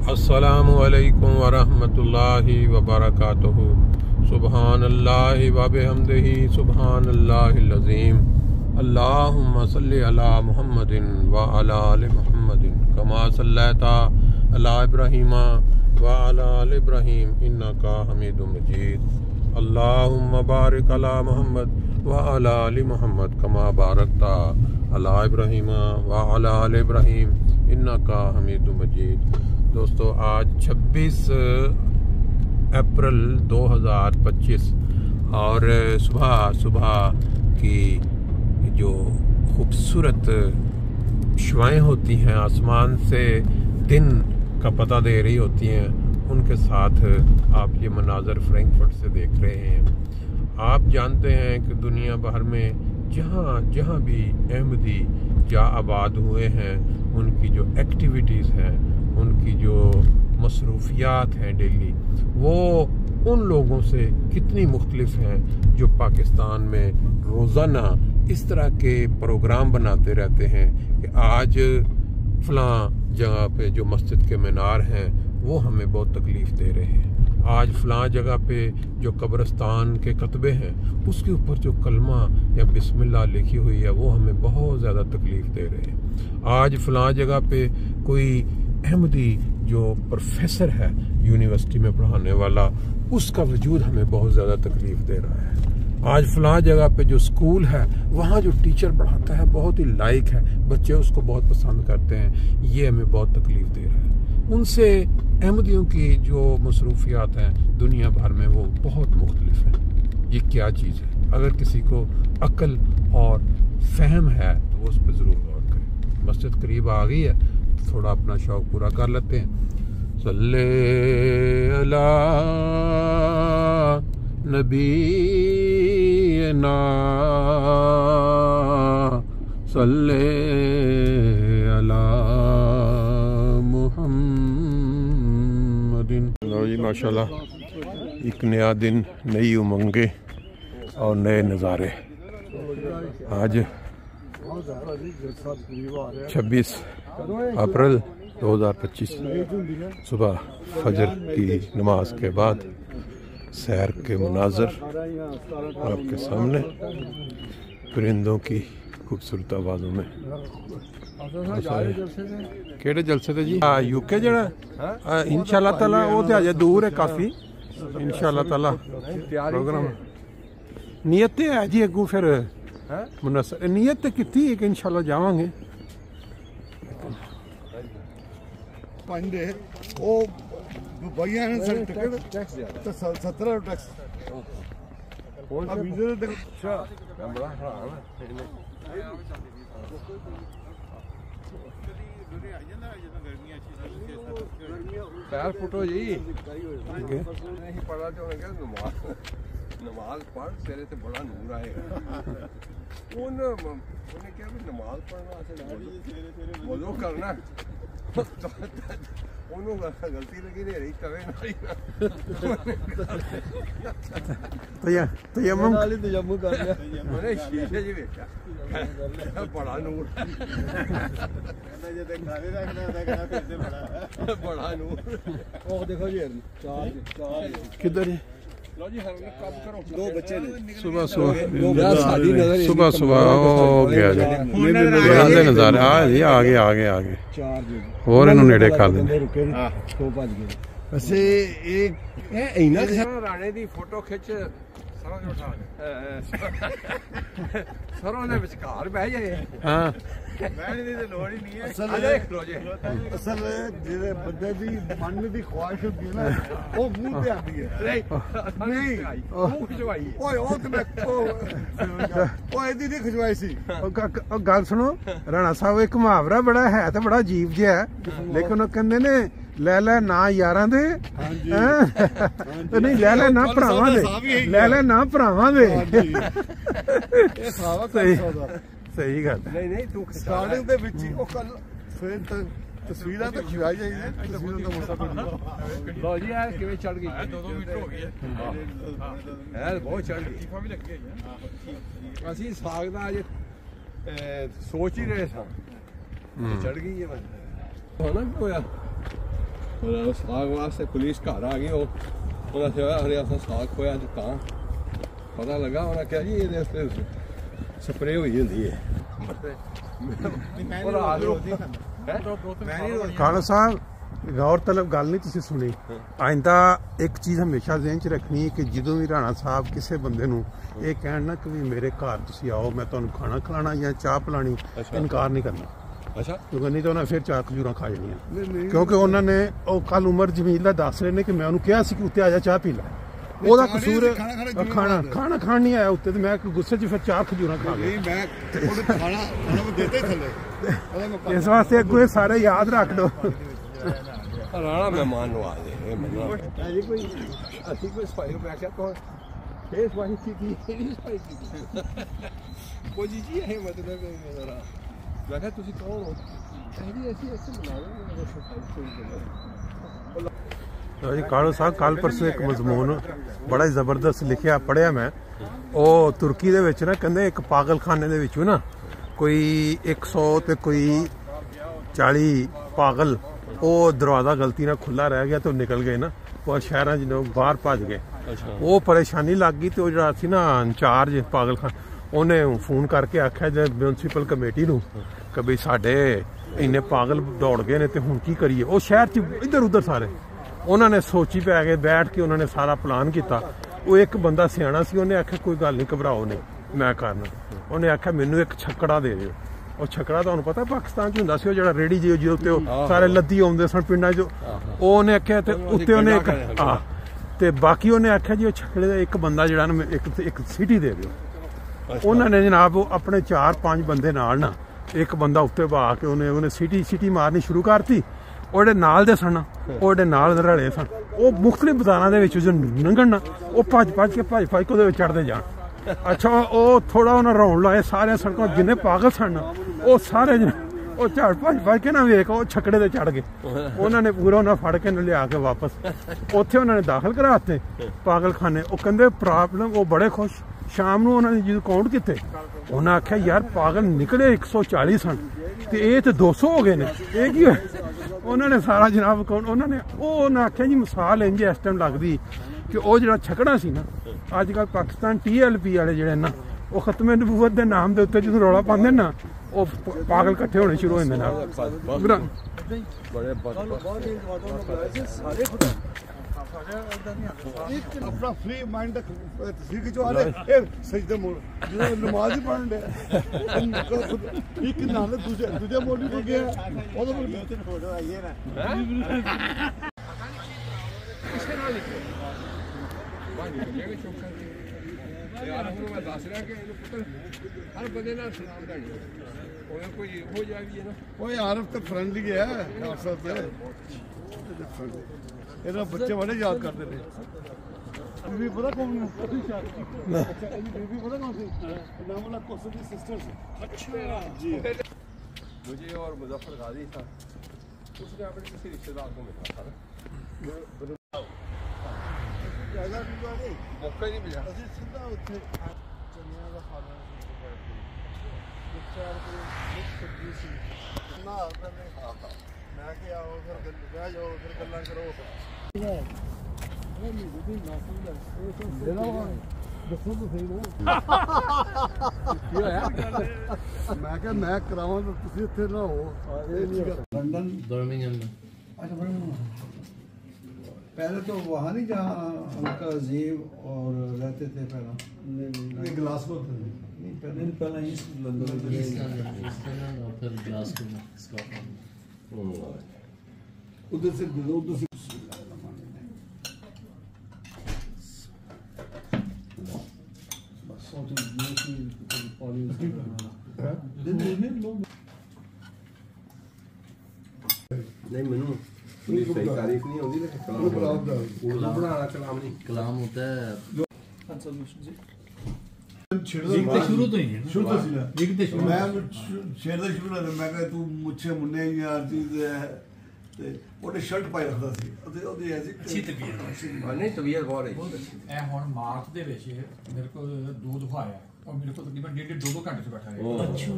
अस्सलामु अलैकुम वरहमतुल्लाहि वबरकातुहू। सुबहानल्लाहि व बिहम्दिही सुबहानल्लाहिल अज़ीम। अल्लाहुम्मा सल्लि अला मुहम्मदिन व अला आलि मुहम्मदिन कमा सल्लैता अला इब्राहीम व अला आलि इब्राहीम इन्नका हमीदुम मजीद। अल्लाहुम्मा बारिक अला मुहम्मद व अला आलि मुहम्मद कमा बारकता अला इब्राहीम व अला आलि इब्राहीम इन्नका हमीदुम मजीद। दोस्तों, आज 26 अप्रैल 2025 और सुबह की जो खूबसूरत शुआएं होती हैं, आसमान से दिन का पता दे रही होती हैं, उनके साथ आप ये मनाजर फ्रैंकफर्ट से देख रहे हैं। आप जानते हैं कि दुनिया भर में जहाँ भी अहमदी या आबाद हुए हैं, उनकी जो एक्टिविटीज़ हैं, उनकी जो मसरूफियात हैं डेली, वो उन लोगों से कितनी मुख्तलिफ हैं जो पाकिस्तान में रोज़ाना इस तरह के प्रोग्राम बनाते रहते हैं कि आज फ़लाँ जगह पे जो मस्जिद के मीनार हैं वो हमें बहुत तकलीफ़ दे रहे हैं, आज फ़लाँ जगह पे जो कब्रिस्तान के कतबे हैं उसके ऊपर जो कलमा या बिस्मिल्लाह लिखी हुई है वो हमें बहुत ज़्यादा तकलीफ़ दे रहे हैं, आज फ़लाँ जगह पे कोई अहमदी जो प्रोफेसर है यूनिवर्सिटी में पढ़ाने वाला, उसका वजूद हमें बहुत ज़्यादा तकलीफ़ दे रहा है, आज फ़लाँ जगह पे जो स्कूल है वहाँ जो टीचर पढ़ाता है बहुत ही लायक है, बच्चे उसको बहुत पसंद करते हैं, ये हमें बहुत तकलीफ़ दे रहा है। उनसे अहमदियों की जो मसरूफियात हैं दुनिया भर में वो बहुत मुख्तलिफ हैं। ये क्या चीज़ है? अगर किसी को अक्ल और फहम है तो वो उस पर ज़रूर गौर करें। मस्जिद करीब आ गई है, थोड़ा अपना शौक पूरा कर लेते हैं। सल्ले अला नबीना सल्ले अला मुहम्मदिन। लो जी, माशाल्लाह, एक नया दिन, नई उमंगें और नए नज़ारे। आज 26 अप्रैल 2025 सुबह फजर की नमाज के बाद सैर के मनाजर आपके सामने, परिंदों की खूबसूरत आवाज़ों में। केड़े जलसे थे जी? यूके जड़ा इंशाल्लाह ताला वो तो अजे दूर है काफ़ी, इंशाल्लाह ताला प्रोग्राम नियत है जी अगू, फिर नियत की एक इंशाल्लाह जावांगे। भैया ने सर टिकट तो 17 टैक्स फोटो जी पढ़ा जो नमाज पढ़ तेरे से बड़ा नूर आएगा। उन्हें क्या नमाज पढ़ना बोलो करना गलती लगी नहीं रही कवे तयम्मुम कर लिया मैंने शीशे जी देखा बड़ा नूर बड़ा नूर। ओ देखो जी किधर है? लो जी कब करो, दो बच्चे ने सुबह हो गया जी नजारे। आगे और इन्होंने नेड़े खा देने। वैसे एक राणे दी फोटो खिंच सरों ने विचकार बह जाए। हाँ बहने दी ते लोड़ ही नहीं है। असल जिहड़े बंदे दी मन दी ख्वाहिश होंदी है ना वो मुंह पे आती है। नहीं मुंह खिचवाई ओए ओ ते मैं ओए दी नहीं खिचवाई सी। ओ गल सुनो, राणा साहब एक मुहावरा बड़ा है तो बड़ा अजीब जिहा, लेकिन वो कहंदे ने ले ले ना यारां दे, तो नहीं ले ले ना भरावां दे, ले ले ना भरावां दे। सही गल नहीं तू स्टार्टिंग दे विच ही ओ कल फिर तस्वीरां तो खिवाई जाएगी, तस्वीरां तो मौका पड़ गया। लो जी यार किवें चढ़ गई, 2-2 मीटर हो गई है यार, बहुत चढ़ गई। भी लग गई है असि साग दा अजे सोच ही रहे सा चढ़ गई है बस होना। होया ਸਾਗ ਵਾਸਤੇ ਪੁਲਿਸ ਘਰ ਆ ਗਈ। ਉਹਨਾਂ ਕਿਹਾ ਹਰੇ ਅਸਾਂ ਸਾਗ ਖੋਇਆ ਤੇ ਤਾਂ ਪਤਾ ਲੱਗਾ। ਉਹਨਾਂ ਕਿਹਾ ਜੀ ਇਹਦੇ ਉੱਤੇ ਸਪਰੇਅ ਹੋਈ ਹੁੰਦੀ ਹੈ। ਖਾਲਸਾ ਸਾਹਿਬ ਗੌਰਤਲਬ ਗੱਲ ਨਹੀਂ ਤੁਸੀਂ ਸੁਣੀ। ਆਇੰਦਾ ਇੱਕ ਚੀਜ਼ ਹਮੇਸ਼ਾ ਜ਼ਿਹਨ 'ਚ ਰੱਖਣੀ ਕਿ ਜਦੋਂ ਵੀ ਰਾਣਾ ਸਾਹਿਬ ਕਿਸੇ ਬੰਦੇ ਨੂੰ ਇਹ ਕਹਿਣ ਨਾ ਕਿ ਵੀ ਮੇਰੇ ਘਰ ਤੁਸੀਂ ਆਓ ਮੈਂ ਤੁਹਾਨੂੰ ਖਾਣਾ ਖਿਲਾਣਾ ਜਾਂ ਚਾਹ ਪਿਲਾਣੀ, ਇਨਕਾਰ ਨਹੀਂ ਕਰਨਾ। ਅੱਛਾ, ਕਿਉਂਕਿ ਨਹੀਂ ਤਾਂ ਉਹਨਾਂ ਫਿਰ ਚਾਰ ਖਜੂਰਾਂ ਖਾ ਜਾਣੀਆਂ। ਕਿਉਂਕਿ ਉਹਨਾਂ ਨੇ ਉਹ ਕੱਲ ਉਮਰ ਜਮੀਲ ਦਾ ਦੱਸ ਰਹੇ ਨੇ ਕਿ ਮੈਂ ਉਹਨੂੰ ਕਿਹਾ ਸੀ ਕਿ ਉੱਤੇ ਆ ਜਾ ਚਾਹ ਪੀ ਲੈ। ਉਹਦਾ ਕਸੂਰ ਖਾਣਾ ਖਾਣ ਨਹੀਂ ਆਇਆ ਉੱਤੇ, ਤੇ ਮੈਂ ਗੁੱਸੇ 'ਚ ਫਿਰ ਚਾਰ ਖਜੂਰਾਂ ਖਾ ਗਿਆ। ਇਸ ਵਾਸਤੇ ਅੱਗੋਂ ਇਹ ਸਾਰੇ ਯਾਦ ਰੱਖ ਲਓ। ਰਾਣਾ ਮਹਿਮਾਨ ਨਵਾਜ਼ ਹੈ। ਅਸੀਂ ਕੋਈ ਸਫਾਈ ਮੈਂ ਕਿਹਾ ਕੌਣ ਇਹ ਸਫਾਈ ਕੀਤੀ ਕੋਈ ਜੀ ਇਹ ਮਤਲਬ ਮੇਰਾ ਮੈਂ ਕਿਹਾ ਤੁਸੀਂ ਕੌਣ ਹੋ? ਅਸੀਂ ਬੁਲਾ ਜੀ ਕਾਲੂ ਸਾਹਿਬ ਕੱਲ ਪਰਸੋਂ ਇੱਕ ਮਜ਼ਮੂਨ ਬੜਾ ਜ਼ਬਰਦਸਤ ਲਿਖਿਆ ਪੜ੍ਹਿਆ ਮੈਂ। ਉਹ ਤੁਰਕੀ ਦੇ ਵਿੱਚ ਨਾ ਕਹਿੰਦੇ ਇੱਕ ਪਾਗਲਖਾਨੇ ਦੇ ਵਿੱਚੋਂ ਨਾ ਕੋਈ 100 ਤੇ ਕੋਈ 40 ਪਾਗਲ ਉਹ ਦਰਵਾਜ਼ਾ ਗਲਤੀ ਨਾਲ ਖੁੱਲਾ ਰਹਿ ਗਿਆ ਤੇ ਉਹ ਨਿਕਲ ਗਏ ਨਾ, ਔਰ ਸ਼ਹਿਰਾਂ 'ਚ ਲੋਕ ਬਾਹਰ ਭੱਜ ਗਏ। ਉਹ ਪਰੇਸ਼ਾਨੀ ਲੱਗ ਗਈ ਤੇ ਉਹ ਜਿਹੜਾ ਸੀ ਨਾ ਇੰਚਾਰਜ ਪਾਗਲਖਾਨਾ ਉਹਨੇ ਫੋਨ ਕਰਕੇ ਆਖਿਆ ਜੇ ਮਿਊਨਸੀਪਲ ਕਮੇਟੀ ਨੂੰ ਕਿ ਵੀ ਸਾਡੇ ਇੰਨੇ ਪਾਗਲ ਦੌੜ ਗਏ ਨੇ ਤੇ ਹੁਣ ਕੀ ਕਰੀਏ। ਉਹ ਸ਼ਹਿਰ 'ਚ ਇੱਧਰ ਉੱਧਰ ਸਾਰੇ ਉਹਨਾਂ ਨੇ ਸੋਚੀ ਪੈ ਗਏ, ਬੈਠ ਕੇ ਉਹਨਾਂ ਨੇ ਸਾਰਾ ਪਲਾਨ ਕੀਤਾ। ਉਹ ਇੱਕ ਬੰਦਾ ਸਿਆਣਾ ਸੀ, ਉਹਨੇ ਆਖਿਆ ਕੋਈ ਗੱਲ ਨਹੀਂ ਘਬਰਾਓ ਨਹੀਂ ਮੈਂ ਕਰਨਾ। ਉਹਨੇ ਆਖਿਆ ਮੈਨੂੰ ਇੱਕ ਛੱਕੜਾ ਦੇ ਦਿਓ। ਉਹ ਛੱਕੜਾ ਤੁਹਾਨੂੰ ਪਤਾ ਪਾਕਿਸਤਾਨ 'ਚ ਹੁੰਦਾ ਸੀ, ਉਹ ਜਿਹੜਾ ਰੇੜੀ ਜਿਹਦੇ ਉੱਤੇ ਉਹ ਸਾਰੇ ਲੱਦੀ ਆਉਂਦੇ ਸਨ ਪਿੰਡਾਂ 'ਚੋਂ। ਉਹ ਉਹਨੇ ਆਖਿਆ ਤੇ ਉੱਤੇ ਉਹਨੇ ਇੱਕ ਤੇ ਬਾਕੀ ਉਹਨੇ ਆਖਿਆ ਜੀ ਉਹ ਛੱਕੜੇ ਦਾ ਇੱਕ ਬੰਦਾ ਜਿਹੜਾ ਨਾ ਇੱਕ ਸੀਟੀ ਦੇ ਦਿਓ। ਉਹਨਾਂ ਨੇ ਜਨਾਬ ਆਪਣੇ 4-5 ਬੰਦੇ ਨਾਲ ਨਾ ਇੱਕ ਬੰਦਾ ਉੱਤੇ ਬਹਾ ਕੇ ਉਹਨੇ ਸੀਟੀ ਮਾਰਨੀ ਸ਼ੁਰੂ ਕਰਤੀ। ਉਹਦੇ ਨਾਲ ਦੇ ਸਨ, ਉਹਦੇ ਨਾਲ ਰਲੇ ਸਨ, ਉਹ ਮੁਖਤਲਿਫ ਬਾਜ਼ਾਰਾਂ ਦੇ ਵਿੱਚ ਲੰਘਣ ਨਾ ਉਹ ਭੱਜ ਕੇ ਉਹਦੇ ਵਿੱਚ ਚੜ੍ਹਦੇ ਜਾਣ। ਅੱਛਾ, ਉਹ ਥੋੜਾ ਉਹਨਾਂ ਰੌਣ ਲਾਏ ਸਾਰੇ ਸੜਕਾਂ ਜਿੰਨੇ ਪਾਗਲ ਸਨ ਉਹ ਸਾਰੇ ਉਹ ਝੜ ਭੱਜ ਕੇ ਨਾ ਵੇਖ ਉਹ ਛੱਕੜੇ ਤੇ ਚੜ੍ਹ ਗਏ। ਉਹਨਾਂ ਨੇ ਪੂਰਾ ਉਹਨਾਂ ਫੜ ਕੇ ਲਿਆ ਕੇ ਵਾਪਸ ਉੱਥੇ ਉਹਨਾਂ ਨੇ ਦਾਖਲ ਕਰਾ ਦਿੱਤੇ ਪਾਗਲਖਾਨੇ। ਉਹ ਕਹਿੰਦੇ ਪ੍ਰੋਬਲਮ ਉਹ ਬੜੇ ਖੁਸ਼। ਸ਼ਾਮ ਨੂੰ ਉਹਨਾਂ ਨੇ ਜਦੋਂ ਕਾਊਂਟ ਕੀਤੇ ਉਹਨਾਂ ਆਖਿਆ ਯਾਰ ਪਾਗਲ ਨਿਕਲੇ 140 ਸਨ ਤੇ ਇਹ ਤੇ 200 ਹੋ ਗਏ ਨੇ, ਇਹ ਕੀ ਹੋਇਆ? ਉਹਨਾਂ ਨੇ ਸਾਰਾ ਜਨਾਬ ਕਾਊਂਟ ਉਹਨਾਂ ਆਖਿਆ ਜੀ ਮਿਸਾਲ ਇੰਝ ਇਸ ਟਾਈਮ ਲੱਗਦੀ ਕਿ ਉਹ ਜਿਹੜਾ ਛਕੜਾ ਸੀ ਨਾ ਅੱਜ ਕੱਲ੍ਹ ਪਾਕਿਸਤਾਨ TLP ਵਾਲੇ ਜਿਹੜੇ ਨਾ ਉਹ ਖਤਮੇ ਨਬੂਵਤ ਦੇ ਨਾਮ ਦੇ ਉੱਤੇ ਜਦੋਂ ਰੌਲਾ ਪਾਉਂਦੇ ਨਾ ਉਹ ਪਾਗਲ ਇਕੱਠੇ ਹੋਣੇ ਸ਼ੁਰੂ ਹੋ ਜਾਂਦੇ ਨਾਲ। ਆਪਣਾ ਫ੍ਰੀ ਮਾਈਂਡ ਤਸਵੀਰ ਖਿਚਵਾ ਲੈ ਸਜਦੇ ਮੋੜ ਜਦੋਂ ਨਮਾਜ਼ ਹੀ ਪੜ੍ਹਨ ਡਿਆ ਇੱਕ ਨਾਲ ਦੂਜੇ ਮੋਢੀ ਤੇ ਗਿਆ ਉਹਦੇ ਕੋਲ ਫੋਟੋ ਆਈ ਹੈ ਨਾ ਕਿਸੇ ਨਾਲ ਲਿਖੋ ਯਾਰ ਹੁਣ ਮੈਂ ਦੱਸ ਰਿਹਾ ਕਿ ਇਹਨੂੰ ਪੁੱਤਰ ਹਰ ਬੰਦੇ ਨਾਲ ਸਲਾਮ ਕਰਨੀ ਉਹ ਕੋਈ ਹੋ ਜਾਵੇ ਨਾ ਉਹ ਆਰਫ ਤੇ ਫਰੈਂਡਲੀ ਹੈ ਅਫਸਰ ਤੇ ਇਹਦਾ ਬੱਚੇ ਬੜੇ ਯਾਦ ਕਰਦੇ ਨੇ। ਬੀਬੀ ਪਤਾ ਕੌਣ ਹੈ? ਅੱਛਾ ਬੀਬੀ ਪਤਾ कौन सी? नाम वाला कौसर की सिस्टर से। अच्छा जी। मुझे और मुजफ्फर गाजी था उसने अपने किसी रिश्तेदार को मिला था मौका नहीं मिला। सीधा उत्थे चनिया का खाना चार को मिक्स सब्जी सी ना करने मैं कि आओ फिर बह जाओ फिर गल्लां करो ਦੱਸੋ ਤਾਂ ਸਹੀ ਨਾ ਕੀ ਹੋਇਆ? ਮੈਂ ਕਿਹਾ ਮੈਂ ਕਰਾਵਾਂ ਤਾਂ ਤੁਸੀਂ ਇੱਥੇ ਨਾ ਹੋ। लंदन बर्मिंघम में। अच्छा बर्मिंघम पहले तो वहाँ नहीं जहाँ उनका अजीब और रहते थे पहला नहीं ग्लासगो थे नहीं पहले ही लंदन और फिर ग्लासगो में स्कॉटलैंड उधर से नहीं मैनू सही तारीफ नहीं होती लेकिन कलाम बनाना कलाम नहीं कलाम होता है शुरू तो ही है शुरू तो मैं शेर शुरू मैं तू मुझे मुन्ने यार चीज ਤੇ ਉਹਨੇ ਸ਼ਰਟ ਪਾਈ ਰੱਖਦਾ ਸੀ ਅਤੇ ਉਹਦੀ ਐਸੀ ਅੱਛੀ ਤਬੀਅਤ ਨਹੀਂ ਤਬੀਅਤ ਬਹੁਤ ਰਹੀ ਬਹੁਤ ਅੱਛੀ ਇਹ ਹੁਣ ਮਾਰਚ ਦੇ ਵਿੱਚ ਮੇਰੇ ਕੋਲ 2 ਦਫਾ ਆਇਆ और मेरे को तकरीबन 1.5-2 घंटे से बैठा है अच्छा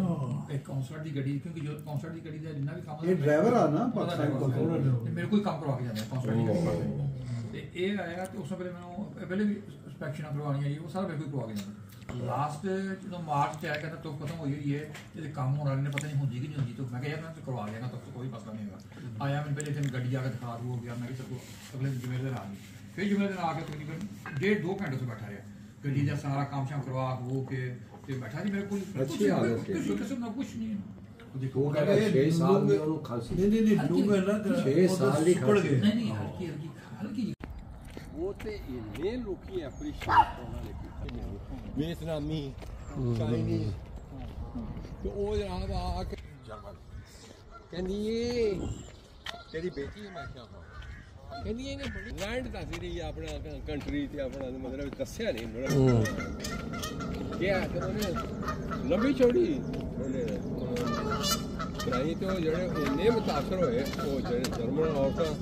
एक काउंसलर की गड्डी क्योंकि जो काउंसलर की गड्डी का जितना भी काम ये ड्राइवर आ ना पाकिस्तान को मेरे को ही काम करवा के जाना है काउंसलर की गड्डी ते ये आया तो उस पहले मैं पहले भी इंस्पेक्शन करवानी है वो सारा मेरे को ही करवा के जाना लास्ट जो मार्च से आया कहता तो खत्म हो गई है ये काम होने वाले ने पता नहीं होंगी कि नहीं होंगी तो मैं कहा यार मैं तो करवा लेगा तब तो कोई मसला नहीं होगा आया मैंने पहले दिन गड्डी आकर दिखा हो गया मैं चलो अगले जुमे दिन आ गई फिर जुमे दिन आके तकरीबन 1.5-2 घंटे से बैठा रहा गड्डी का सारा काम शाम करवा हो के बैठा जी मेरे को अच्छी हालत है किस्म का कुछ नहीं है देखो वो कह रहे 6 साल में ਉਹਨੂੰ ਖਾਂਸੀ नहीं डूब गए ना 6 साल ही पड़ गए नहीं हल्की हल्की हल्की ਉਹ ਤੇ ਇੰਨੇ ਲੋਕੀ ਐਪਰੀਸ਼ੀਏਟ ਉਹਨਾਂ ਨੇ ਕੀਤੇ ਵੀਅਤਨਾਮੀ ਚਾਈਨੀਜ਼ ਤੇ ਉਹ ਜਨਾਬ ਆ ਕੇ ਜਰਮਨ ਕਹਿੰਦੀ ਇਹ ਤੇਰੀ ਬੇਟੀ ਹੈ ਮੈਂ ਕਿਹਾ ਹਾਂ ਕਹਿੰਦੀ ਇਹਨੇ ਬੜੀ ਲੈਂਡ ਦੱਸ ਰਹੀ ਆਪਣਾ ਕੰਟਰੀ ਤੇ ਆਪਣਾ ਮਤਲਬ ਦੱਸਿਆ ਨਹੀਂ ਕਿਹਾ ਤੇ ਉਹਨੇ ਲੰਬੀ ਚੌੜੀ ਉਹਨੇ ਕਰਾਈ ਤੇ ਉਹ ਜਿਹੜੇ ਇੰਨੇ ਮੁਤਾਸਰ ਹੋਏ ਉਹ ਜਿਹੜੇ ਜਰਮਨ ਔਰਤਾਂ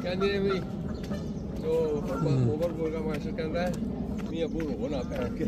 ਕਹਿੰਦੇ ਨੇ ਵੀ तो ओवर बोल का मास्टर कहता है मैं अबू रो ना पैर के